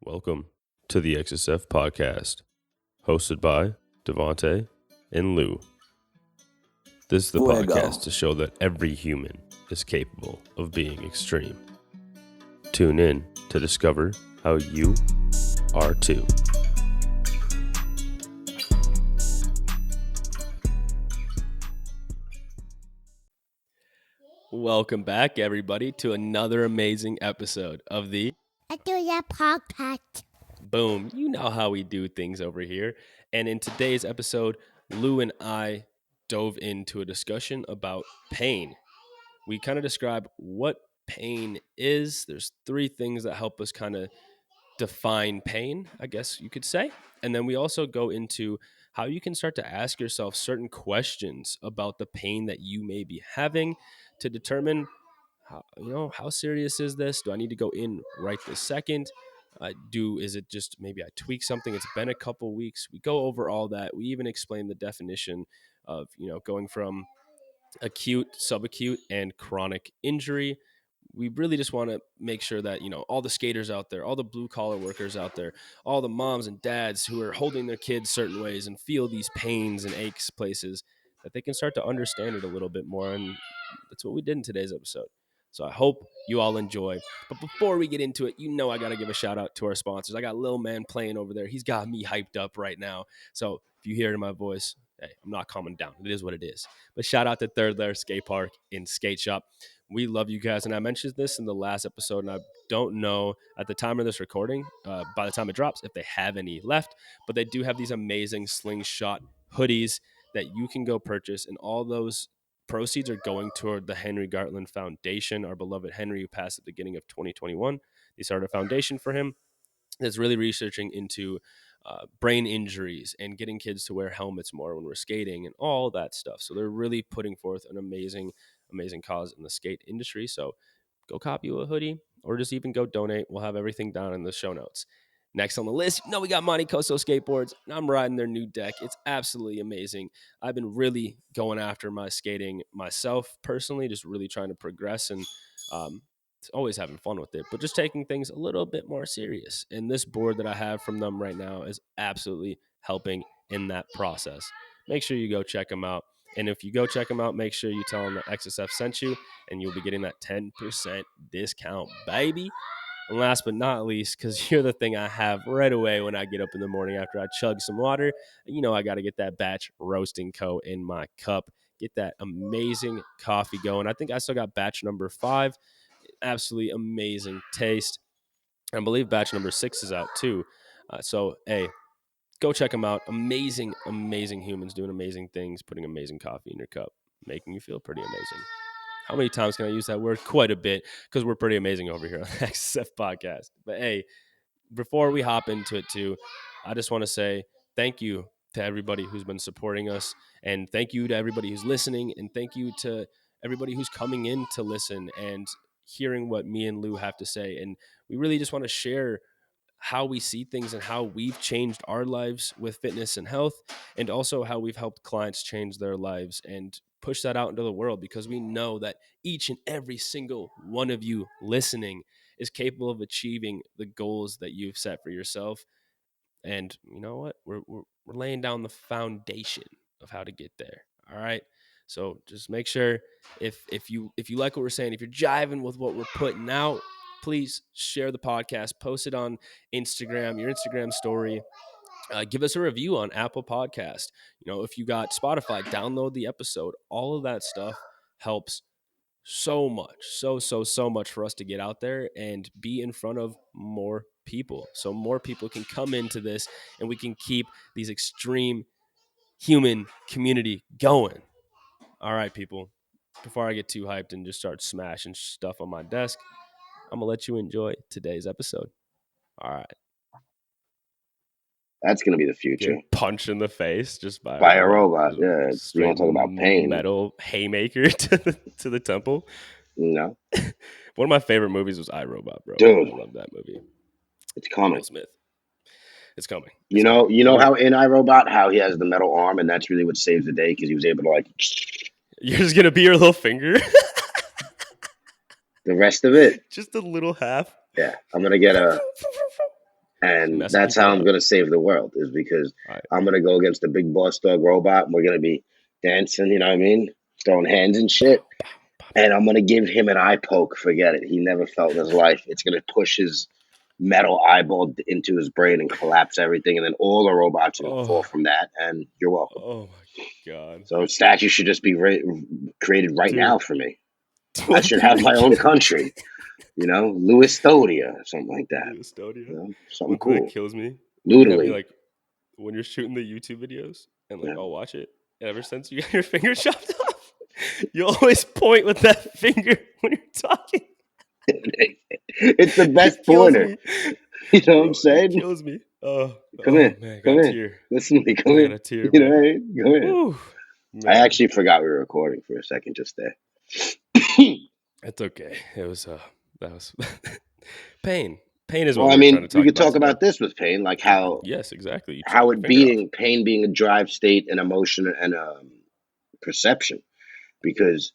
Welcome to the XSF Podcast, hosted by Devante and Lou. This is the podcast to show that every human is capable of being extreme. Tune in to discover how you are too. Welcome back, everybody, to another amazing episode of the Podcast. Boom. You know how we do things over here. And in today's episode, Lou and I dove into a discussion about pain. We kind of describe what pain is. There's three things that help us kind of define pain, I guess you could say. And then we also go into how you can start to ask yourself certain questions about the pain that you may be having to determine how serious is this? Do I need to go in right this second? Is it just maybe I tweak something? It's been a couple weeks. We go over all that. We even explain the definition of, going from acute, subacute, and chronic injury. We really just want to make sure that, all the skaters out there, all the blue collar workers out there, all the moms and dads who are holding their kids certain ways and feel these pains and aches places, that they can start to understand it a little bit more. And that's what we did in today's episode. So I hope you all enjoy. But before we get into it, I got to give a shout out to our sponsors. I got Lil Man playing over there. He's got me hyped up right now. So if you hear it in my voice, hey, I'm not calming down. It is what it is. But shout out to Third Layer Skate Park and Skate Shop. We love you guys. And I mentioned this in the last episode, and I don't know at the time of this recording, by the time it drops, if they have any left. But they do have these amazing Slingshot hoodies that you can go purchase, and all those proceeds are going toward the Henry Garland Foundation. Our beloved Henry, who passed at the beginning of 2021. They started a foundation for him that's really researching into brain injuries and getting kids to wear helmets more when we're skating and all that stuff. So they're really putting forth an amazing cause in the skate industry. So go copy a hoodie or just even go donate. We'll have everything down in the show notes. Next on the list, we got Monte Coso Skateboards, and I'm riding their new deck. It's absolutely amazing. I've been really going after my skating myself personally, just really trying to progress and always having fun with it, but just taking things a little bit more serious. And this board that I have from them right now is absolutely helping in that process. Make sure you go check them out. And if you go check them out, make sure you tell them that XSF sent you, and you'll be getting that 10% discount, baby. And last but not least, because you're the thing I have right away when I get up in the morning after I chug some water, I got to get that batch roasting co in my cup, get that amazing coffee going. I think I still got batch number 5. Absolutely amazing taste. I believe batch number 6 is out too. So, hey, go check them out. Amazing humans doing amazing things, putting amazing coffee in your cup, making you feel pretty amazing. How many times can I use that word? Quite a bit, because we're pretty amazing over here on the XSF Podcast. But hey, before we hop into it too, I just want to say thank you to everybody who's been supporting us, and thank you to everybody who's listening, and thank you to everybody who's coming in to listen and hearing what me and Lou have to say. And we really just want to share how we see things and how we've changed our lives with fitness and health, and also how we've helped clients change their lives and push that out into the world, because we know that each and every single one of you listening is capable of achieving the goals that you've set for yourself. And you know what? We're laying down the foundation of how to get there. All right. So just make sure if you like what we're saying, if you're jiving with what we're putting out, please share the podcast, post it on Instagram, your Instagram story. Give us a review on Apple Podcast. If you got Spotify, download the episode. All of that stuff helps so much, so much for us to get out there and be in front of more people. So more people can come into this, and we can keep these extreme human community going. All right, people, before I get too hyped and just start smashing stuff on my desk, I'm going to let you enjoy today's episode. All right. That's going to be the future. Get punched in the face just by a robot. Yeah, you want to talk about pain. Metal haymaker to the temple. No. One of my favorite movies was iRobot, bro. Dude, I love that movie. It's coming. Will Smith. It's coming. You know how in iRobot, how he has the metal arm, and that's really what saves the day, because he was able to You're just gonna be your little finger. The rest of it, just a little half. Yeah, I'm gonna get And Mess that's how people I'm up. going to save the world, is because All right. I'm going to go against the big boss dog robot, and we're going to be dancing, you know what I mean? Throwing hands and shit. Pow, pow, And I'm going to give him an eye poke. Forget it. He never felt in his life. It's going to push his metal eyeball into his brain and collapse everything. And then all the robots are going to fall Oh, from that. And you're welcome. oh my God. So statues should just be created right Dude, now for me. I what if should you have my make own country, you know, Louis Stodia or something like that. Lou Estonia? You know, something One thing that cool. kills me when you have me Noodling. like when you're shooting the YouTube videos and like Yeah. I'll watch it. And ever since you got your finger chopped off, you always point with that finger when you're talking. It's the best It kills pointer. me. You know what I'm Bro, it saying? kills me. Oh, Come in. man, I got Come a in. tear. Listen to me. Come I got in. a tear, You know what man. I mean? Come in. Whew, I man. actually forgot we were recording for a second just there. It's okay. It was that was pain. Pain is what Well, I we were trying mean, to we talk could about talk today. about this with pain, like how Yes, exactly. You chopped how your it finger off. being pain being a drive state and emotion and perception. Because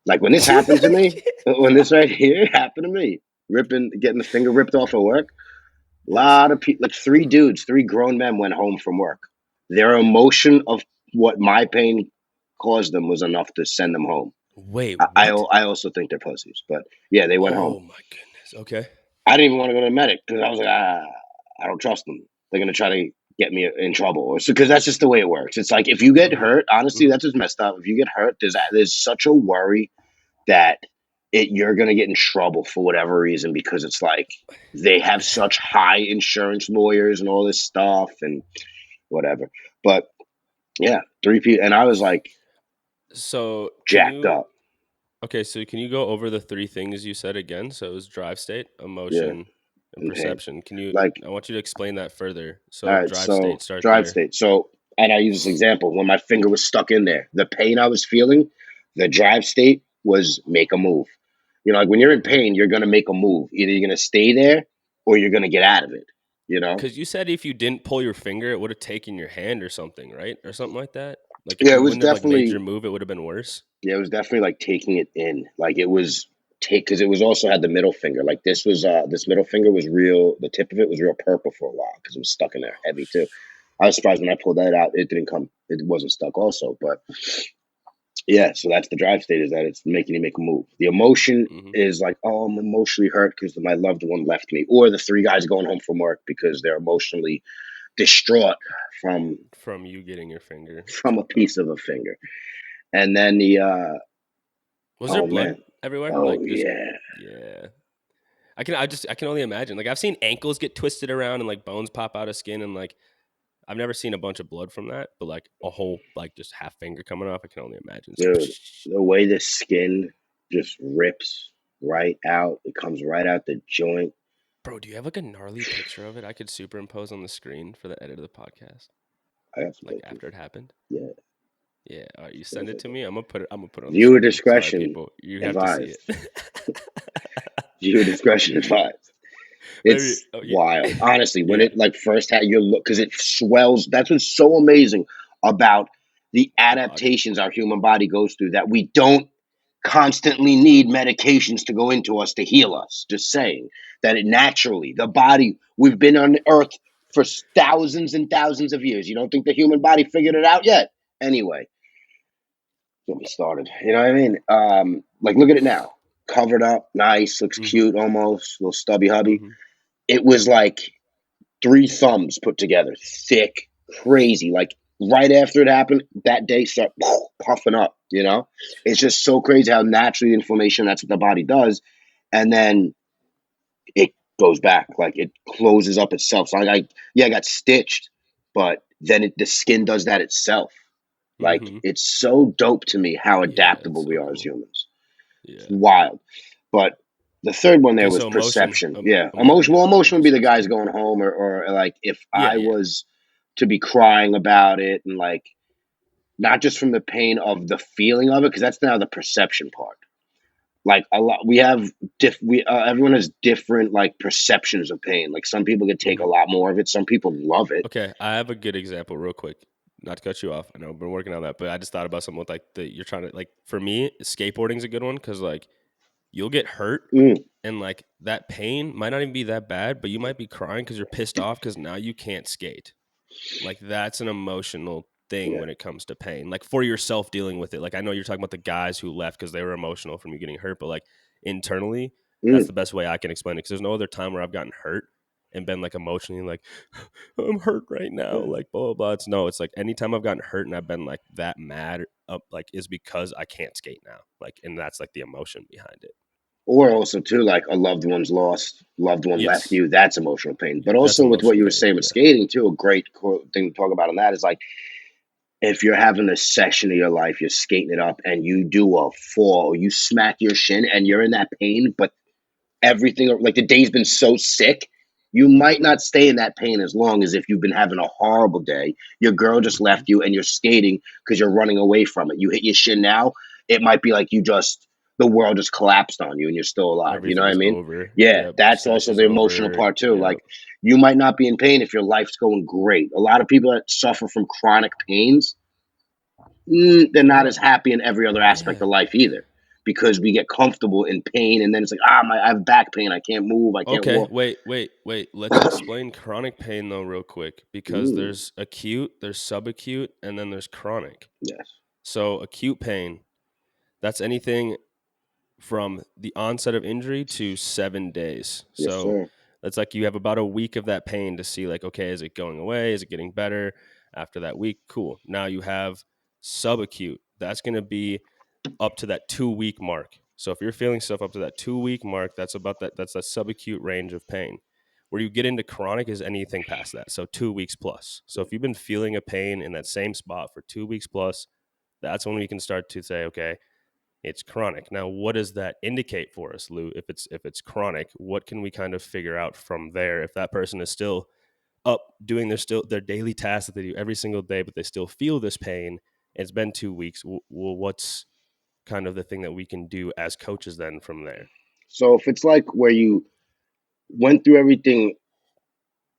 like when this happened to me, when this right here happened to me, getting the finger ripped off at work, a Yes. lot of people, like three grown men went home from work. Their emotion of what my pain caused them was enough to send them home. Wait, I what? also think they're pussies, but yeah, they went home. Oh my goodness. Okay. I didn't even want to go to the medic because I was like, I don't trust them. They're gonna try to get me in trouble, because that's just the way it works. It's like if you get hurt, honestly, that's just messed up. If you get hurt, there's such a worry that you're gonna get in trouble for whatever reason, because it's like they have such high insurance lawyers and all this stuff and whatever. But yeah, three people, and I was like So can jacked you? up. Okay, so can you go over the three things you said again? So it was drive state, Yeah, emotion, and in pain. perception. Can you? Like, I want you to explain that further. all So right, drive so state, start drive there. state. So, and I use this example when my finger was stuck in there. The pain I was feeling, the drive state was make a move. You know, like when you're in pain, you're gonna make a move. Either you're gonna stay there or you're gonna get out of it. You know? Because you said if you didn't pull your finger, it would have taken your hand or something, right? Or something like that. Like if Yeah, it you was wouldn't have like made definitely your move, it would have been worse. yeah, it was definitely like taking it in. Like it was because it was also had the middle finger. Like this middle finger was real. The tip of it was real purple for a while because it was stuck in there heavy too. I was surprised when I pulled that out. It didn't come. It wasn't stuck also, but yeah. So that's the drive state, is that it's making you make a move. The emotion Mm-hmm. is like, oh, I'm emotionally hurt because my loved one left me, or the three guys going home from work because they're emotionally distraught from From you getting your finger a chopped off. piece of a finger. And then the Was there oh blood man, everywhere? oh Like just yeah. yeah. I can only imagine. Like I've seen ankles get twisted around and like bones pop out of skin and like I've never seen a bunch of blood from that, but like a whole like just half finger coming off, I can only imagine. Dude, the way the skin just rips right out, it comes right out the joint. Bro, do you have like a gnarly picture of it I could superimpose on the screen for the edit of the podcast? I got some Like pictures. after it happened? Yeah. Yeah. All right, you send it to me. I'm gonna put it on the Viewer screen. Sorry, discretion people. You have to see advised. it. Viewer discretion advised. Maybe It's wild. Honestly, when yeah. it like first had your look, because it swells. That's what's so amazing about the The body. adaptations our human body goes through, that we don't constantly need medications to go into us to heal us. Just saying that it naturally, the body, we've been on Earth for thousands and thousands of years. You don't think the human body figured it out yet? Anyway, get me started. You know what I mean? Like look at it now. Covered up, nice, looks Mm-hmm. cute almost, little stubby hubby. Mm-hmm. It was like 3 thumbs put together, thick, crazy. Like right after it happened, that day start puffing up. You know, it's just so crazy how naturally inflammation, that's what the body does, and then it goes back, like it closes up itself. So I got stitched, but then the skin does that itself. Like Mm-hmm. it's so dope to me how Yeah, adaptable it's we so are as cool. humans. It's Yeah. wild. But the third one there Okay, was so emotion. perception. Yeah. Emotion. Yeah, Well, emotion would be the perception. guys going home, or like if Yeah, I was to be crying about it, and like not just from the pain of the feeling of it, because that's now the perception part. Like a lot, we have everyone has different like perceptions of pain. Like some people could take a Mm-hmm. lot more of it. Some people love it. Okay, I have a good example real quick. Not to cut you off. I know I've been working on that, but I just thought about something with like you're trying to like for me, skateboarding is a good one because like you'll get hurt Mm, and like that pain might not even be that bad, but you might be crying because you're pissed off because now you can't skate. Like that's an emotional thing yeah. when it comes to pain. Like for yourself dealing with it. Like I know you're talking about the guys who left because they were emotional from you getting hurt, but like internally, that's Mm, the best way I can explain it. Because there's no other time where I've gotten hurt and been like emotionally like I'm hurt right now, yeah. like blah blah blah. It's like anytime I've gotten hurt and I've been like that mad up like is because I can't skate now. Like and that's like the emotion behind it. Or also too, like a loved one's lost, loved one left Yes. you. That's emotional pain. But That's also with what emotional you were pain. saying with Yeah. skating too, a great thing to talk about on that is like if you're having a session of your life, you're skating it up, and you do a fall, or you smack your shin, and you're in that pain, but everything like the day's been so sick, you might Hmm. not stay in that pain as long as if you've been having a horrible day. Your girl just Hmm. left you, and you're skating because you're running away from it. You hit your shin now, it might be like the world just collapsed on you, and you're still alive. You know what I Everything's mean? over. Yeah, Yep. that's also Session's the emotional over. part too. Yep. Like you might not be in pain if your life's going great. A lot of people that suffer from chronic pains, they're They're not not. as happy in every other aspect Yeah. of life either, because we get comfortable in pain, and then it's like, I have back pain, I can't move, I can't Okay. walk. Wait. Let's explain chronic pain though, real quick, because Mm, there's acute, there's subacute, and then there's chronic. yes, So acute pain, that's anything from the onset of injury to 7 days. yes, So sir. that's like you have about a week of that pain to see, like, okay, is it going away? Is it getting better after that week? Cool. Now you have subacute. That's going to be up to that 2 week mark. So if you're feeling stuff up to that 2 week mark, that's about that. That's that subacute range of pain. Where you get into chronic is anything past that. So 2 weeks plus. So if you've been feeling a pain in that same spot for 2 weeks plus, that's when we can start to say, okay, it's chronic. Now, what does that indicate for us, Lou? If it's chronic, what can we kind of figure out from there? If that person is still up doing their daily tasks that they do every single day, but they still feel this pain, it's been 2 weeks. Well, what's kind of the thing that we can do as coaches then from there? So if it's like where you went through everything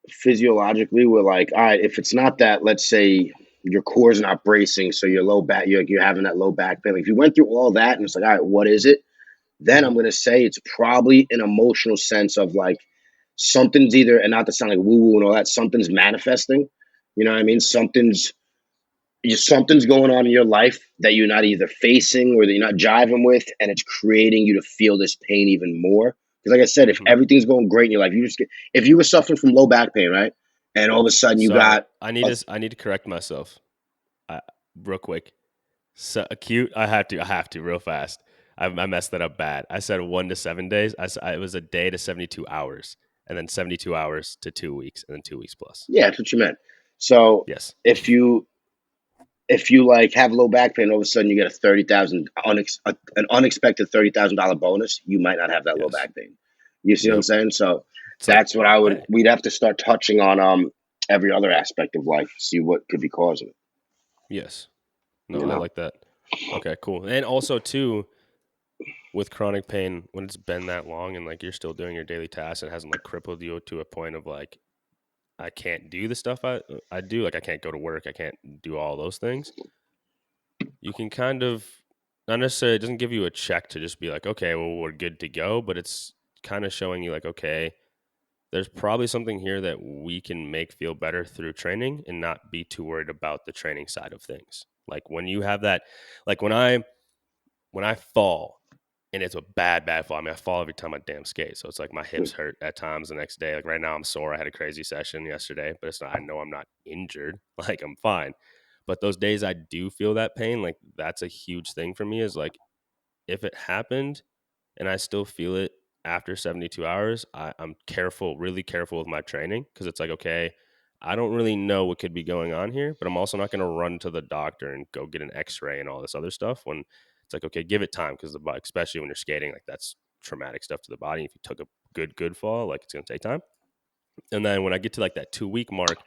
physiologically, we're like, all right, if it's not that, let's say your core's not bracing, so your low back, you're having that low back pain. Like if you went through all that, and it's like, all right, what is it? Then Hmm. I'm gonna say it's probably an emotional sense of like something's either, and not to sound like woo woo and all that, something's manifesting. You know what I mean? Yes. Something's going on in your life that you're not either facing or that you're not jiving with, and it's creating you to feel this pain even more. Because, like I said, if Hmm. everything's going great in your life, if you were suffering from low back pain, right, and all of a sudden you Sorry, got I need a, to. I need to correct myself. I, real quick. So acute. I have to real fast. I messed that up bad. I said 1 to 7 days. It was a day to 72 hours, and then 72 hours to 2 weeks, and then 2 weeks plus. yeah, that's what you meant. So Yes. if you like have low back pain, all of a sudden you get an unexpected $30,000 bonus, you might not have that low Yes. back pain. You see what I'm Yep. saying? So It's like that's what no way. we'd have to start touching on every other aspect of life, see what could be causing it. Yes. No, You I know? like that. Okay, cool. And also too, with chronic pain, when it's been that long and like you're still doing your daily tasks, it hasn't like crippled you to a point of like I can't do the stuff I do. Like I can't go to work. I can't do all those things. You can kind of not necessarily it doesn't give you a check to just be like, okay, well, we're good to go, but it's kind of showing you like, okay, there's probably something here that we can make feel better through training and not be too worried about the training side of things. Like when you have that, like when I fall and it's a bad fall. I mean, I fall every time I damn skate. So it's like my hips hurt at times the next day. Like right now I'm sore. I had a crazy session yesterday, but it's not, I know I'm not injured. Like I'm fine. But those days I do feel that pain, like that's a huge thing for me is like if it happened and I still feel it after 72 hours, I'm careful, really careful with my training because it's like, okay, I don't really know what could be going on here, but I'm also not going to run to the doctor and go get an x-ray and all this other stuff when it's like, okay, give it time because the body, especially when you're skating, like that's traumatic stuff to the body. If you took a good fall, like it's going to take time. And then when I get to like that 2 week mark,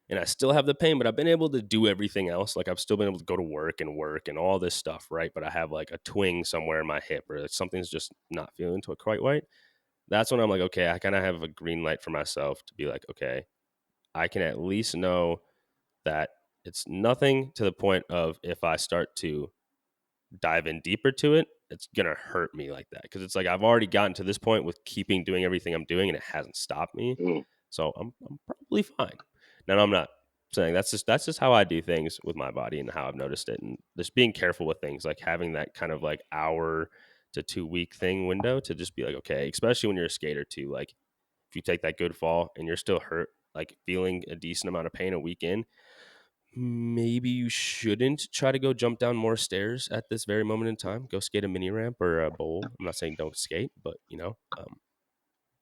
and I still have the pain, but I've been able to do everything else. Like I've still been able to go to work and all this stuff, right? But I have like a twing somewhere in my hip or something's just not feeling to it quite right. That's when I'm like, okay, I kind of have a green light for myself to be like, okay, I can at least know that it's nothing to the point of if I start to dive in deeper to it, it's gonna hurt me like that, because it's like I've already gotten to this point with doing everything I'm doing, and it hasn't stopped me. Mm. So I'm probably fine. Now I'm not saying that's just how I do things with my body and how I've noticed it, and just being careful with things like having that kind of like hour to 2 week thing window to just be like, okay, especially when you're a skater too. Like if you take that good fall and you're still hurt, like feeling a decent amount of pain a week in, maybe you shouldn't try to go jump down more stairs at this very moment in time. Go skate a mini ramp or a bowl. I'm not saying don't skate, but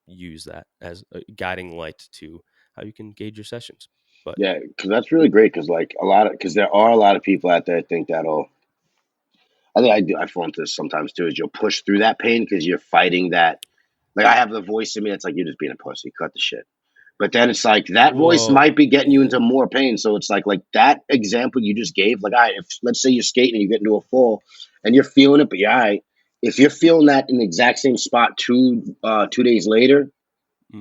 use that as a guiding light to how you can gauge your sessions. But Yeah, because that's really great. Because like because there are a lot of people out there think that'll. I think I do. I fall into this sometimes too. Is you'll push through that pain because you're fighting that. Like I have the voice in me. It's like you're just being a pussy. Cut the shit. But then it's like that voice well, might be getting you yeah, into more pain. So it's like that example you just gave. Like, if let's say you're skating and you get into a fall and you're feeling it, but you're all right. If you're feeling that in the exact same spot 2 days later,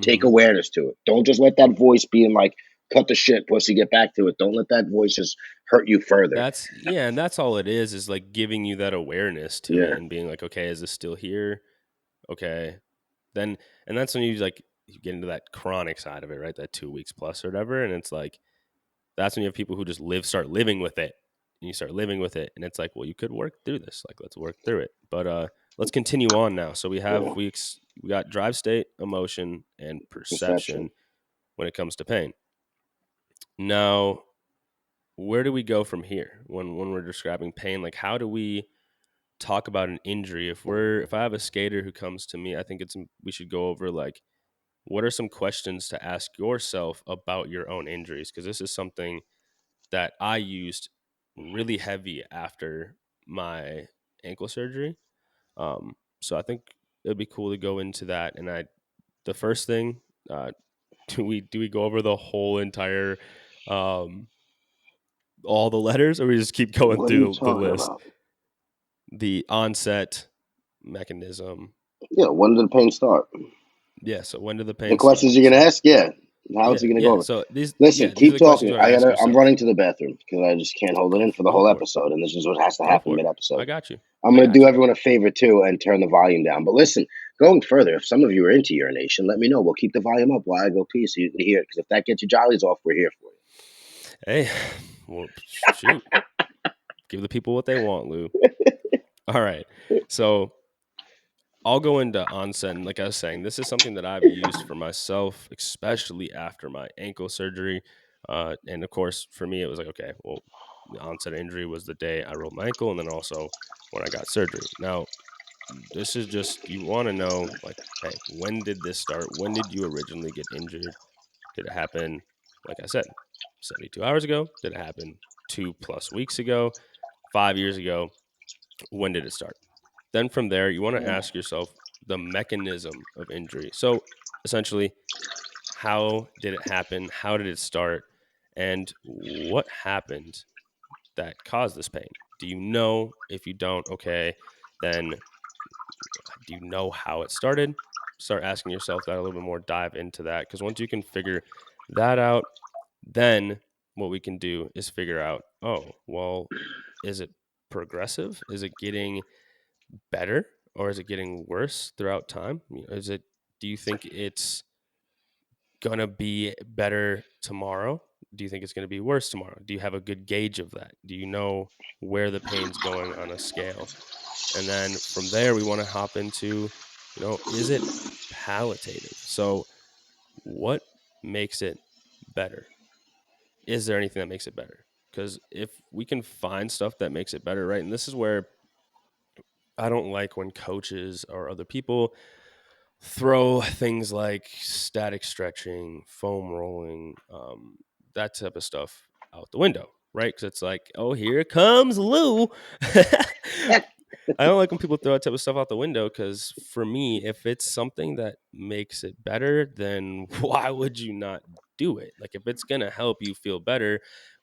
take mm-hmm. awareness to it. Don't just let that voice be in like, cut the shit, pussy, get back to it. Don't let that voice just hurt you further. And that's all it is like giving you that awareness to it Yeah. and being like, okay, is this still here? Okay, then, and that's when you get into that chronic side of it, right? That 2 weeks plus or whatever, and it's like that's when you have people who just start living with it, and you start living with it, and it's like, well, you could work through this. Like, let's work through it. But let's continue on now. So we have Yeah. we got drive state, emotion, and Perception. perception when it comes to pain. Now, where do we go from here when we're describing pain? Like, how do we talk about an injury? If I have a skater who comes to me, I think we should go over like what are some questions to ask yourself about your own injuries, because this is something that I used really heavy after my ankle surgery. So I think it'd be cool to go into that. And the first thing, do we go over the whole entire, all the letters, or we just keep going What are you through the talking list? about? The onset mechanism. Yeah. When did the pain start? Yeah. So when did the The pain start? questions you're gonna So ask? Yeah. How is yeah, he gonna go yeah. over? So Listen, these are keep the questions talking. you want to ask I'm yourself. running to the bathroom because I just can't hold it in for the Go whole for it. episode, and this is what has to Go happen for it. I mid-episode. got you. I'm I going to got do you. everyone a favor too and turn the volume down. But listen, going further, if some of you are into urination, let me know. We'll keep the volume up while I go pee so you can hear it. Because if that gets your jollies off, we're here for you. Hey, well, shoot. Give the people what they want, Lou. All right. So I'll go into onset. And like I was saying, this is something that I've used for myself, especially after my ankle surgery. And of course, for me, it was like, okay, well, the onset injury was the day I rolled my ankle, and then also when I got surgery. Now, this is just, you want to know, like, hey, when did this start? When did you originally get injured? Did it happen, like I said, 72 hours ago? Did it happen 2+ weeks ago? 5 years ago? When did it start? Then from there, you want to ask yourself the mechanism of injury. So essentially, how did it happen? How did it start? And what happened that caused this pain? Do you know? If you don't, okay, then do you know how it started? Start asking yourself that a little bit more, dive into that. Because once you can figure that out, then what we can do is figure out, oh, well, is it progressive? Is it getting better, or is it getting worse throughout time? Do you think it's gonna be better tomorrow? Do you think it's gonna be worse tomorrow? Do you have a good gauge of that? Do you know where the pain's going on a scale? And then from there, we want to hop into, is it palliative? So what makes it better? Is there anything that makes it better? Because if we can find stuff that makes it better, right? And this is where I don't like when coaches or other people throw things like static stretching, foam rolling, that type of stuff out the window, right? Because it's like, oh, here comes Lou. I don't like when people throw that type of stuff out the window, because for me, if it's something that makes it better, then why would you not do it? Like, if it's going to help you feel better,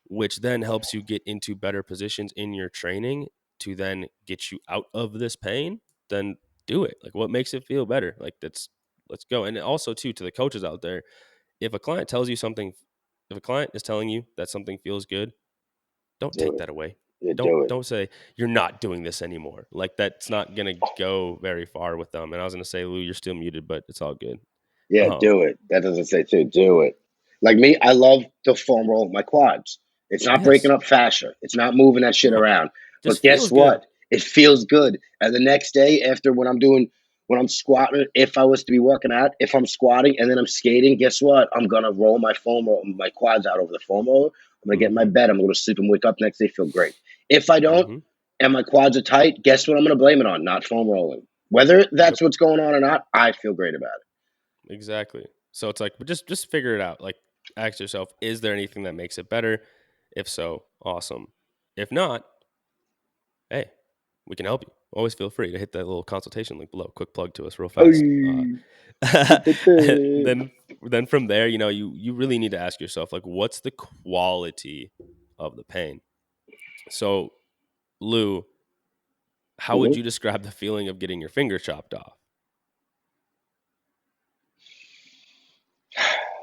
which then helps you get into better positions in your training to then get you out of this pain, then do it. Like, what makes it feel better? Like, let's go. And also, too, to the coaches out there, if a client tells you something, if a client is telling you that something feels good, don't Do take it. that away. Yeah, do it. Don't say you're not doing this anymore. Like that's not gonna go very far with them. And I was gonna say, Lou, you're still muted, but it's all good. Yeah, Um, do it. That doesn't say too. Do it. Like me, I love to foam roll my quads. It's not breaking yes, up fascia. It's not moving that shit no, around. But just guess feels good. what? It feels good. And the next day, after when I'm squatting, if I was to be working out, if I'm squatting and then I'm skating, guess what? I'm gonna roll my quads out over the foam roller. I'm gonna get in my Mm-hmm. bed. I'm gonna sleep and wake up next day, feel great. If I don't, Mm-hmm. and my quads are tight, guess what? I'm gonna blame it on not foam rolling. Whether Yep. that's what's going on or not, I feel great about it. Exactly. So it's like, but just figure it out. Like, ask yourself, is there anything that makes it better? If so, awesome. If not, hey, we can help you. Always feel free to hit that little consultation link below. Quick plug to us real fast. then then from there, you really need to ask yourself, like, what's the quality of the pain? So, Lou, how would Mhm. you describe the feeling of getting your finger chopped off?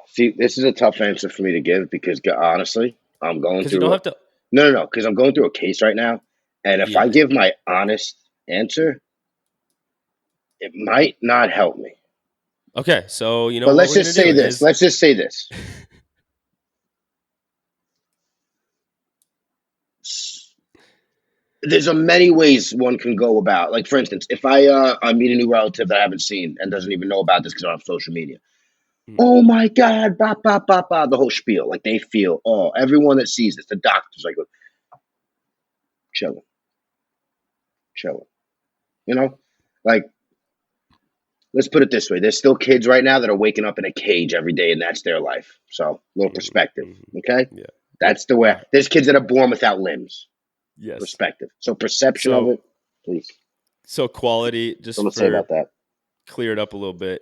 See, this is a tough answer for me to give because honestly, I'm going Because you don't through have to. no, because I'm going through a case right now, and if I Yeah. give my honest answer, it might not help me. Okay. So you know But what let's we're gonna just do say this. is. Let's just say this. There's a many ways one can go about. Like for instance, if I meet a new relative that I haven't seen and doesn't even know about this because I don't have social media. Mm, Oh my God, ba ba ba ba, the whole spiel. Like they feel, oh, everyone that sees this, the doctors like chilling, chilling. You know, like let's put it this way: there's still kids right now that are waking up in a cage every day, and that's their life. So, a little mhm, perspective, mhm. okay? Yeah. Yep. That's the way. There's kids that are born without limbs. Yes. Perspective. So, perception of So it, please. so quality, just Someone say for about that. clear it up a little bit.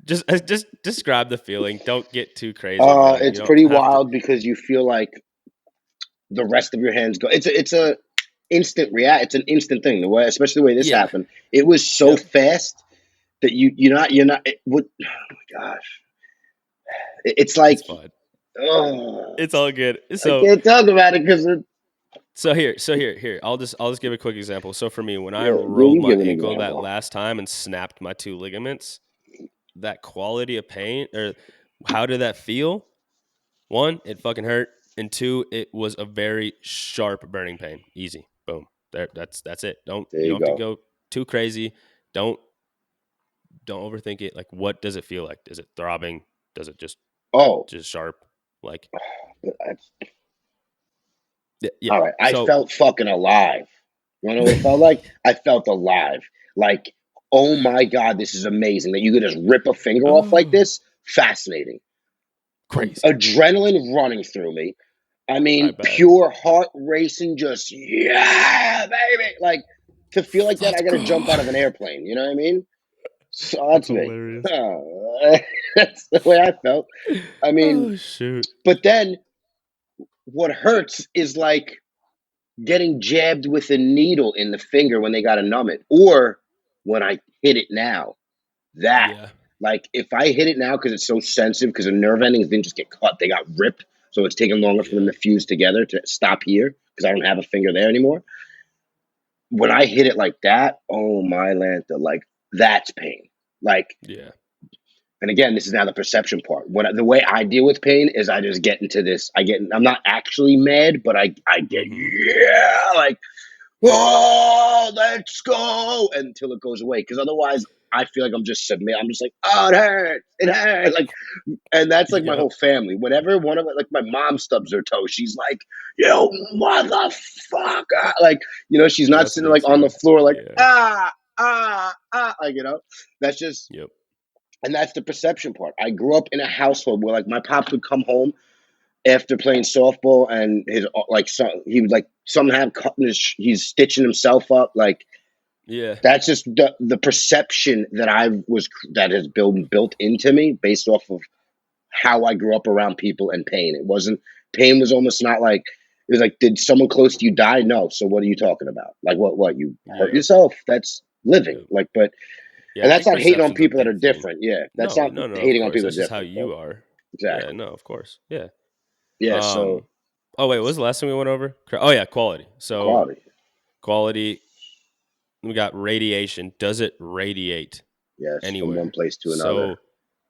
Just describe the feeling. Don't get too crazy, bro. You It's don't pretty have to. wild because you feel like the rest of your hands go. It's a instant react. It's an instant thing. The way, especially the way this Yeah. happened, it was so Yep. fast that you're not. Oh my gosh, it's like. It's fun. Oh, It's all good. I can't talk about it because So here. I'll just give a quick example. So for me, when I yeah, rolled you my give an ankle that example. last time and snapped my two ligaments, that quality of pain, or how did that feel? One, it fucking hurt, and two, it was a very sharp burning pain. Easy, boom. There, that's it. There You you don't have to go. go too crazy. Don't don't overthink it. Like, what does it feel like? Is it throbbing? Does it Oh, just sharp? Like, that's, yeah. all right. I So felt fucking alive. You know what it felt like? I felt alive. Like, oh my God, this is amazing that you could just rip a finger off like oh, this. Fascinating. crazy. Adrenaline running through me. I I mean, bet. pure heart racing, just, yeah, baby. Like, to feel like that, Let's I got to jump go. out of an airplane. You know what I mean? So That's that's me. hilarious. That's the way I felt. I mean, Oh shoot. but then what hurts is like getting jabbed with a needle in the finger when they got to numb it, or when I hit it now. That, Yeah. like, if I hit it now because it's so sensitive, because the nerve endings didn't just get cut, they got ripped. So it's taking longer for them Yeah. to fuse together to stop here because I don't have a finger there anymore. When I hit it like that, oh my Lanta, like that's pain. Like, Yeah. and again, this is now the perception part. The way I deal with pain is I just get into this. I'm not actually mad, but I get, Mm-hmm. yeah, like, oh, let's go until it goes away. Because otherwise, I feel like I'm just submit. I'm just like, oh, it hurts, like, and that's like my Yep. whole family. Whenever one of it, like my mom stubs her toe, she's like, "You motherfucker!" Like, she's not That's sitting me like on the too. floor, like, Yeah. like, that's just. Yep. And that's the perception part. I grew up in a household where like my pops would come home after playing softball and his like son, he would like somehow cutting he's stitching himself up. Like Yeah. that's just the perception that has built into me based off of how I grew up around people and pain. Pain was almost not like it was like, did someone close to you die? No. So what are you talking about? Like what you hurt Yeah. yourself? That's living. Yep. Like, Yeah. and I that's think not hating on perception's a people that are big thing. different. Yeah. That's No, not no, no, of hating on course. people That's that are just how different, but you are. Yeah, exactly. no, of course. Yeah. Yeah. Um, So Oh wait, what was the last thing we went over? Oh yeah, quality. So quality. We got radiation. Does it radiate Yes, from one anywhere? place to another. So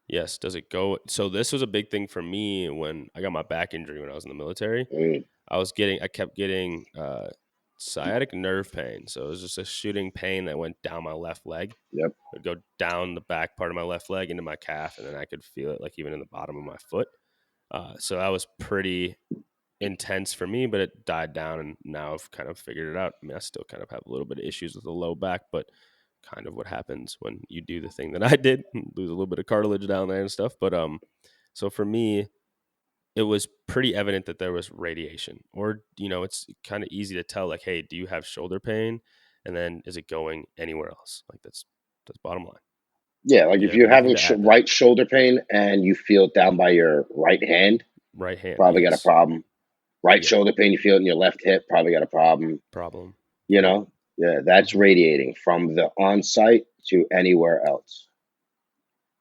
yes, does it go? So this was a big thing for me when I got my back injury when I was in the military. Mm, I kept getting sciatic nerve pain. So it was just a shooting pain that went down my left leg. yep. It would go down the back part of my left leg into my calf, and then I could feel it like even in the bottom of my foot. So that was pretty intense for me, but it died down, and now I've kind of figured it out. I mean, I still kind of have a little bit of issues with the low back, but kind of what happens when you do the thing that I did, lose a little bit of cartilage down there and stuff. But so for me, it was pretty evident that there was radiation, or it's kind of easy to tell, like, hey, do you have shoulder pain, and then is it going anywhere else? Like that's bottom line. Yeah, like You if have you're anything having to add there? right shoulder pain and you feel it down by your right hand, Right hand, probably got a yes, problem. Right yep, shoulder pain, you feel it in your left hip, probably got a problem. problem, You yep. know, yeah, that's Mhm. radiating from the on-site to anywhere else.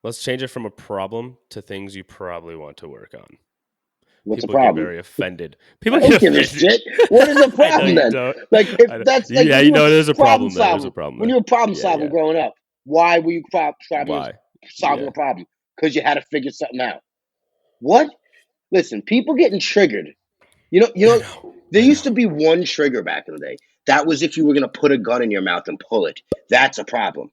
Let's change it from a problem to things you probably want to work on. What's the People get problem? very offended. I People get don't give a offended. shit. What is the I know problem you then? don't. Like if I know. that's like Yeah, when you were there's a problem problem there. There's a solving, problem when there. you were problem Yeah, solving yeah. growing up, why were you Why? solving Yeah. a problem? Because you had to figure something out. What? Listen, people getting triggered. I know. There I used know. to be one trigger back in the day. That was if you were gonna put a gun in your mouth and pull it. That's a problem.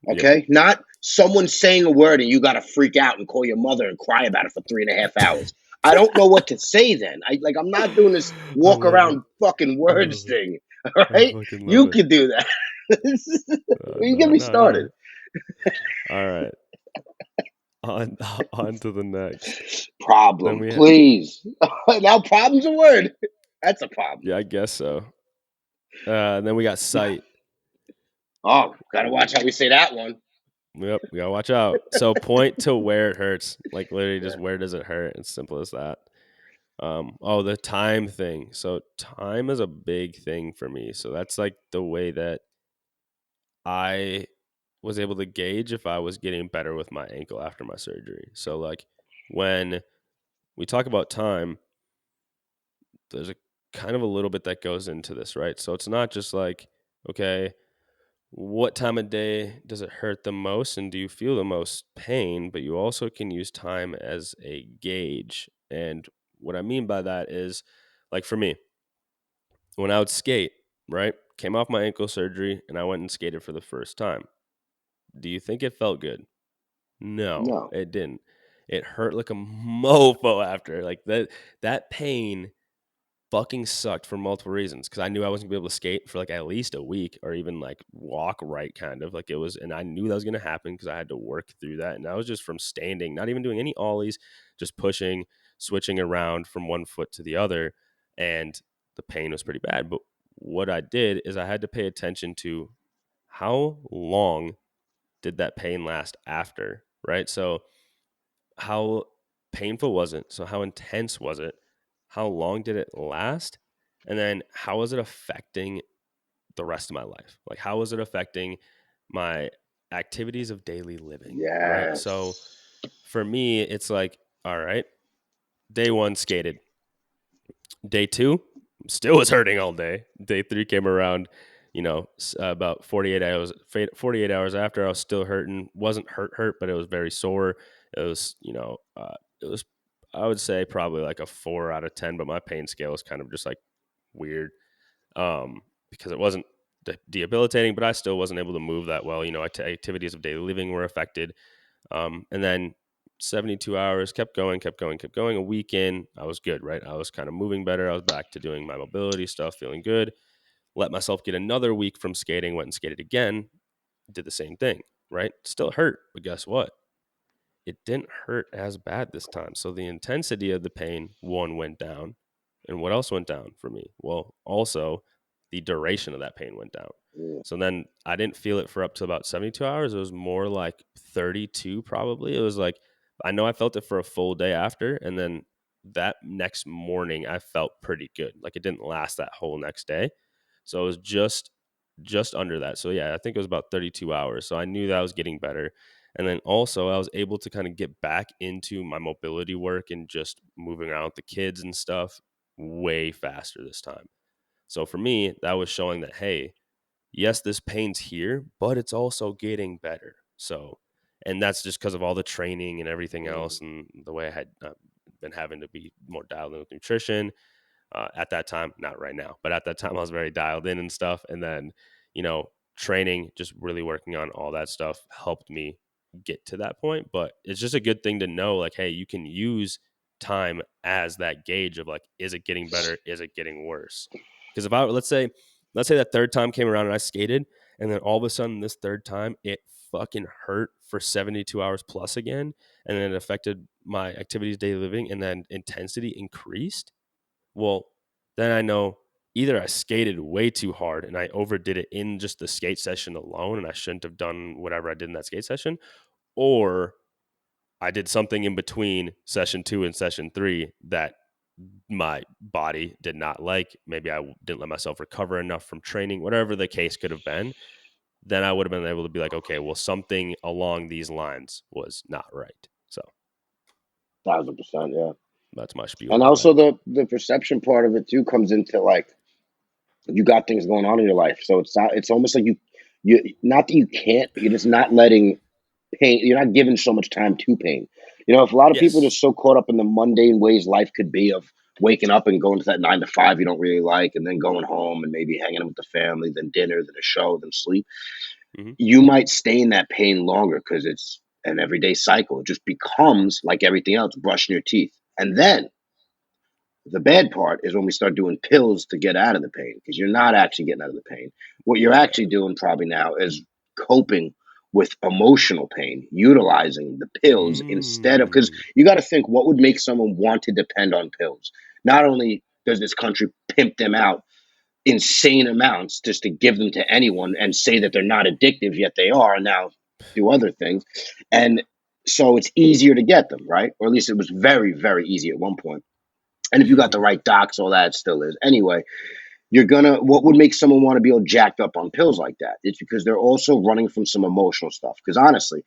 Yep. Okay? Not someone saying a word and you gotta freak out and call your mother and cry about it for 3.5 hours. I don't know what to say then. I'm not doing this I walk love it. around fucking I words love it. thing. All I right? fucking love You it. could do that. You get No, me no, no. started. All right. On on to the next. Then Problem, we please. Now problem's a word. That's a problem. yeah, I guess so. Then we got sight. Oh, gotta watch how we say that one. Yep, we gotta watch out. So point to where it hurts. Like literally just where does it hurt? It's simple as that. The time thing. So time is a big thing for me. So that's like the way that I was able to gauge if I was getting better with my ankle after my surgery. So like when we talk about time, there's a kind of a little bit that goes into this, right? So it's not just like, okay, what time of day does it hurt the most and do you feel the most pain? But you also can use time as a gauge. And what I mean by that is, like for me, when I would skate, right? Came off my ankle surgery and I went and skated for the first time. Do you think it felt good? No, No. it didn't. It hurt like a mofo after. Like that pain fucking sucked for multiple reasons because I knew I wasn't gonna be able to skate for like at least a week or even like walk right kind of like it was, and I knew that was gonna happen because I had to work through that. And that was just from standing, not even doing any ollies, just pushing, switching around from one foot to the other, and the pain was pretty bad. But what I did is I had to pay attention to how long did that pain last after, right? So how painful was it? So how intense was it? How long did it last? And then how was it affecting the rest of my life? Like how was it affecting my activities of daily living, right? So Yes. for me, it's like, all right, day 1 skated. Day 2 still was hurting all day. Day 3 came around, about 48 hours after I was still hurting. Wasn't hurt, but it was very sore. It was, it was, I would say probably like a 4 out of 10, but my pain scale was kind of just like weird, because it wasn't debilitating, but I still wasn't able to move that well. Activities of daily living were affected. And then 72 hours, kept going, kept going, kept going. A week in, I was good, right? I was kind of moving better. I was back to doing my mobility stuff, feeling good. Let myself get another week from skating, went and skated again, did the same thing, right? Still hurt, but guess what? It didn't hurt as bad this time. So the intensity of the pain, one, went down. And what else went down for me? Well, also the duration of that pain went down. Mm. So then I didn't feel it for up to about 72 hours. It was more like 32 probably. It was like, I know I felt it for a full day after. And then that next morning, I felt pretty good. Like it didn't last that whole next day. So it was just under that. So yeah, I think it was about 32 hours. So I knew that I was getting better. And then also I was able to kind of get back into my mobility work and just moving around with the kids and stuff way faster this time. So for me, that was showing that, hey, yes, this pain's here, but it's also getting better. So, and that's just because of all the training and everything else, and the way I had been having to be more dialed in with nutrition at that time. Not right now, but at that time I was very dialed in and stuff. And then, training, just really working on all that stuff helped me get to that point. But it's just a good thing to know, like, hey, you can use time as that gauge of like, is it getting better? Is it getting worse? Because if I let's say that third time came around and I skated, and then all of a sudden this third time it fucking hurt for 72 hours plus again, and then it affected my activities, daily living, and then intensity increased. Well, then I know either I skated way too hard and I overdid it in just the skate session alone, and I shouldn't have done whatever I did in that skate session, or I did something in between session 2 and session 3 that my body did not like. Maybe I didn't let myself recover enough from training, whatever the case could have been. Then I would have been able to be like, okay, well, something along these lines was not right. So 1,000%, yeah. that's my spiel And about also that. the perception part of it too comes into like you got things going on in your life, so it's almost like you not that you can't, but you're just not letting pain. You're not giving so much time to pain. If a lot of people are Yes. just so caught up in the mundane ways life could be of waking up and going to that 9 to 5 you don't really like, and then going home and maybe hanging out with the family, then dinner, then a show, then sleep. Mm-hmm. You might stay in that pain longer because it's an everyday cycle. It just becomes like everything else, brushing your teeth. And then the bad part is when we start doing pills to get out of the pain, because you're not actually getting out of the pain. What you're Yeah. actually doing probably now is coping with emotional pain, utilizing the pills instead of, because Mm. you got to think what would make someone want to depend on pills. Not only does this country pimp them out insane amounts just to give them to anyone and say that they're not addictive, yet they are, and now do other things. And so it's easier to get them, right? Or at least it was very, very easy at one point. And if you got the Mm-hmm. right docs, all that still is. Anyway, what would make someone want to be all jacked up on pills like that? It's because they're also running from some emotional stuff. Because honestly,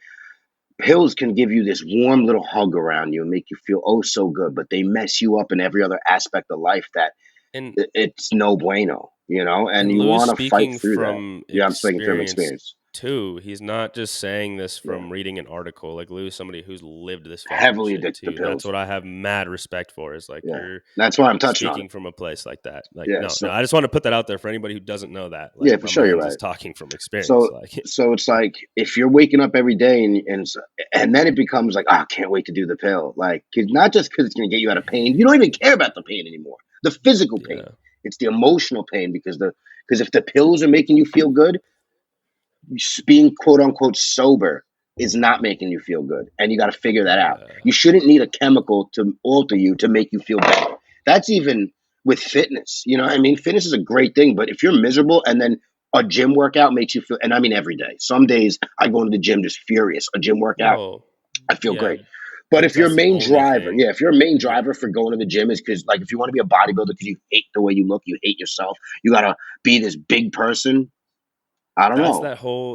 pills can give you this warm little hug around you and make you feel oh so good, but they mess you up in every other aspect of life that And it's no bueno, and you Lou's want to fight speaking through that. from Yeah, I'm speaking from experience experience. too. He's not just saying this Yeah, from reading an article. Like Lou's somebody who's lived this fucking heavily shit addicted too. to And that's pills. what I have mad respect for, is like Yeah, you're that's why I'm touching on it. speaking from a place like that. Like, Yeah, no, so I just want to put that out there for anybody who doesn't know that. Like, yeah, for my sure, you're man's is right. talking from experience. So Like, so it's like if you're waking up every day and then it becomes like, I can't wait to do the pill. Like, 'cause not just because it's gonna get you out of pain. You don't even care about the pain anymore. The physical pain. yeah, It's the emotional pain because if the pills are making you feel good, being quote unquote sober is not making you feel good. And you got to figure that out. yeah. You shouldn't need a chemical to alter you to make you feel better. That's even with fitness. You know what I mean? Fitness is a great thing, but if you're miserable and then a gym workout makes you feel, and I mean every day, some days I go into the gym just furious. A gym workout, Well, I feel yeah, great. But but if if your that's the main only driver, thing, yeah, if your main yeah. driver for going to the gym is because, like, if you want to be a bodybuilder because you hate the way you look, you hate yourself, you got to be this big person. I don't know.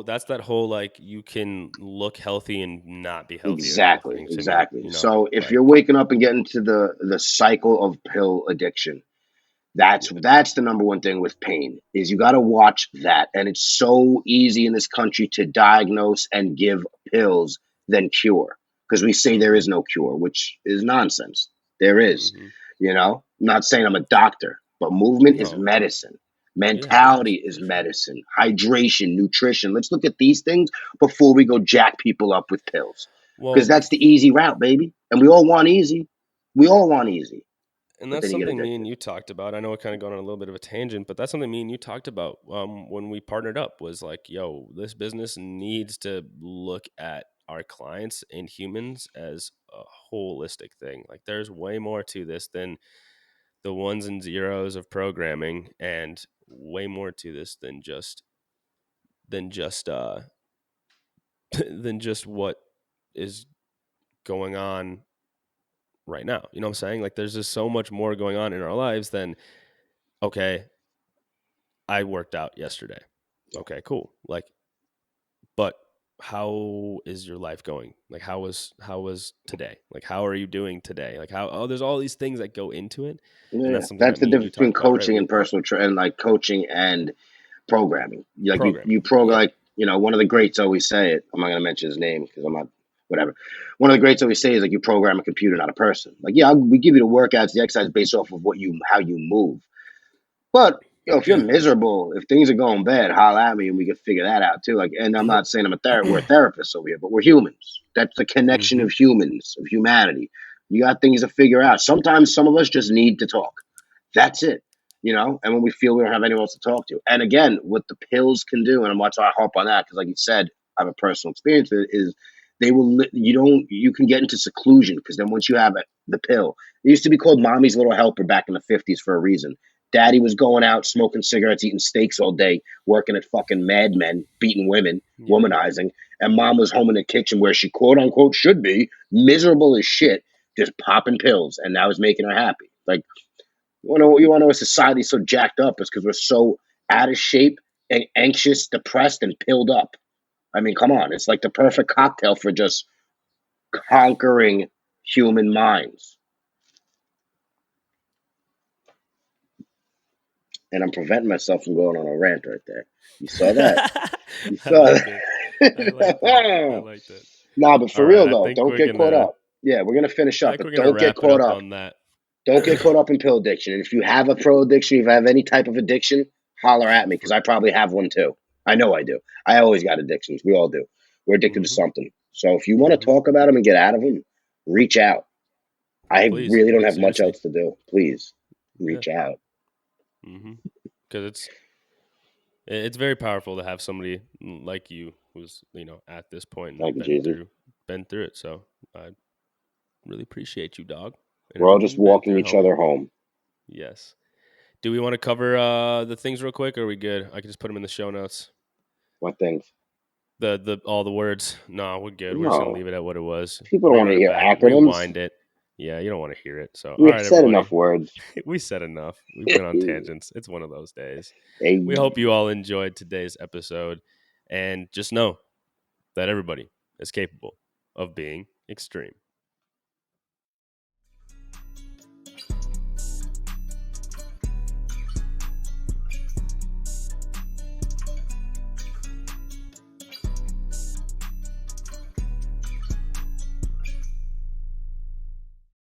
That's that whole like you can look healthy and not be healthy type of Exactly, thing to me, exactly. So if like you're waking up and getting to the cycle of pill addiction, yeah. that's the number one thing with pain is you got to watch that. And it's so easy in this country to diagnose and give pills than cure because we say there Mhm. is no cure, which is nonsense. There is, Mhm. I'm not saying I'm a doctor, but movement is No. medicine. Yeah, it is Mentality is for sure. medicine, hydration, nutrition. Let's look at these things before we go jack people up with pills because Well, that's the easy route, baby. And we all want easy. We all want easy, and but that's then you get something me and addicted. you talked about. I know it kind of gone on a little bit of a tangent, but that's something me and you talked about when we partnered up. Was like, yo, this business needs to look at our clients and humans as a holistic thing. Like, there's way more to this than the ones and zeros of programming, and way more to this than just than just what is going on right now. You know what I'm saying? Like, there's just so much more going on in our lives than, okay, I worked out yesterday. Okay, cool. Like, but how is your life going? Like how was today? Like how are you doing today? Like there's all these things that go into it. And Yeah, that's something that's that the me and you difference between talk about, right? coaching and personal and like coaching and programming. Like Programming. you program, Yeah. like, one of the greats always say it. I'm not gonna mention his name because I'm not, whatever. One of the greats always say is like you program a computer, not a person. Like, yeah, we give you the workouts, the exercise based off of how you move. But if you're Yeah. miserable, if things are going bad, holla at me and we can figure that out too. Like, and I'm not saying we're therapists over here, but we're humans. That's the connection Mm-hmm. of humans, of humanity. You got things to figure out. Sometimes some of us just need to talk. That's it. And when we feel we don't have anyone else to talk to. And again, what the pills can do, and that's why I harp on that, because like you said, I have a personal experience with it, is you can get into seclusion because then once you have the pill, it used to be called mommy's little helper back in the 50s for a reason. Daddy was going out smoking cigarettes, eating steaks all day, working at fucking Mad Men, beating women, Yeah. womanizing, and mom was home in the kitchen where she quote unquote should be, miserable as shit, just popping pills, and that was making her happy. Like, you want to know a society so jacked up is because we're so out of shape and anxious, depressed, and pilled up. I mean, come on, it's like the perfect cocktail for just conquering human minds. And I'm preventing myself from going on a rant right there. You saw that? You I saw like it. I like that. I that? like that. Nah, but for All right. real I though, think don't we're get caught gonna up. Yeah, we're gonna finish I up, think but we're gonna don't get wrap it caught up up. on that. Don't get caught up in pill addiction. And if you have a pill addiction, if you have any type of addiction, holler at me because I probably have one too. I know I do. I always got addictions. We all do. We're addicted to Mm-hmm. something. So if you want to Mm-hmm. talk about them and get out of them, reach out. I Please, really don't like have much seriously. else to do. Please Yeah. reach out. Mm-hmm. Because it's very powerful to have somebody like you who's at this point and Thank you, Jesus. been through it. So I really appreciate you, dog, and We're all everything just you've been walking through, each homie. other home. Yes. Do we want to cover the things real quick, or are we good? I can just put them in the show notes. What things? The all the words. No, we're good. We're just gonna No. leave it at what it was. People We're don't gonna want run to it hear back, acronyms. rewind it. Yeah, you don't want to hear it. So, all We've right, said everybody. enough words. We said enough. We've been on tangents. It's one of those days. Hey, We hope you all enjoyed today's episode, and just know that everybody is capable of being extreme.